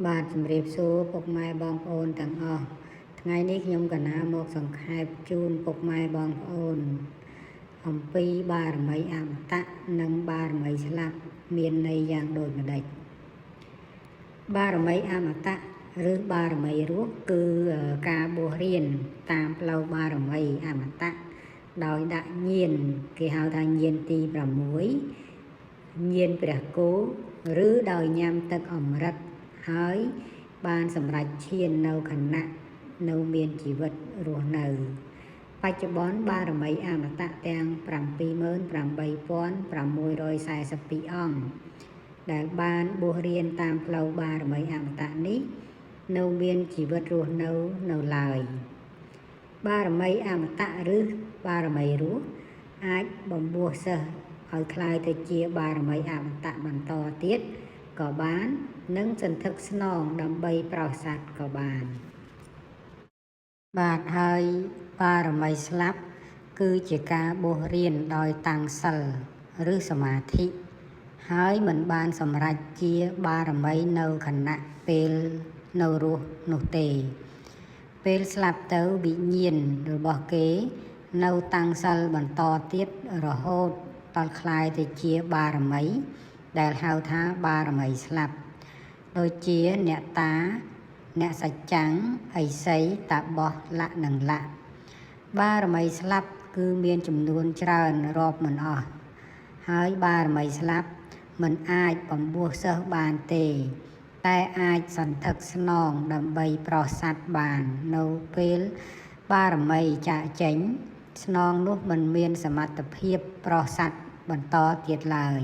បាទជំរាបសួរពុកម៉ែបងប្អូនទាំងអស់ថ្ងៃនេះខ្ញុំកណាមកសង្ខេបជូនពុកម៉ែបងប្អូនអំពីបារមីអមតៈនិងបារមីស្លាប់មានន័យយ៉ាងដូចម្ដេចបារមីអមតៈឬបារមីរស់គឺការបួសរៀនតាមផ្លូវបារមីអមតៈដោយដាក់ញៀនគេហៅថាញៀនទី6ញៀនព្រះគោឬដោយញ៉ាំទឹកអម្រឹតហើយបានសម្រេចឈាននៅខណៈនៅមានជីវិតរស់នៅបច្ចុប្បន្នបារមីអមតៈទាំង 78,642 អង្គដែលបានបួសរៀនតាមផ្លូវបារមីអមតៈនេះនៅមានជីវិតរស់នៅឡើយបារមីអមតៈឬបារមីរស់អាចបំពោះសិស្សឲ្យคล้ายទៅជាបារមីអមតៈបន្តទៀតក៏បាននិងសន្ធឹកស្នងដើម្បីប្រោសសត្វក៏បានបាទហើយបារមីស្លាប់គឺជាការបួសរៀនដោយតាំងសិលឬសមាធិហើយមិនបានសម្រេចជាបារមីនៅខណៈពេលនៅរស់នោះទេពេលស្លាប់ទៅវិញ្ញាណរបស់គេនៅតាំងសិលបន្តទៀតរហូតដល់คล้ายទៅជាបារមីដែលហៅថាបារមីស្លាប់ដូចជាអ្នកតាអ្នកសច្ចាំងឥសីតាបោះលៈនិងលៈបារមីស្លាប់គឺមានចំនួនច្រើនរាប់មិនអស់ហើយបារមីស្លាប់មិនអាចបំពោះសិស្សបានទេតែអាចសន្ធឹកស្នងដើម្បីប្រោសសត្វបាននៅពេលបារមីចាកចេញស្នងនោះមិនមានសមត្ថភាពប្រោសសត្វបន្តទៀតឡើយ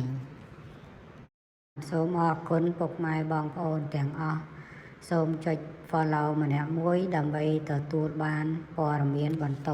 សូមអរគុណពុកម៉ែបងប្អូនទាំងអស់សូមចុច follow ម្នាក់មួយដើម្បីទទួលបានព័ត៌មានបន្ត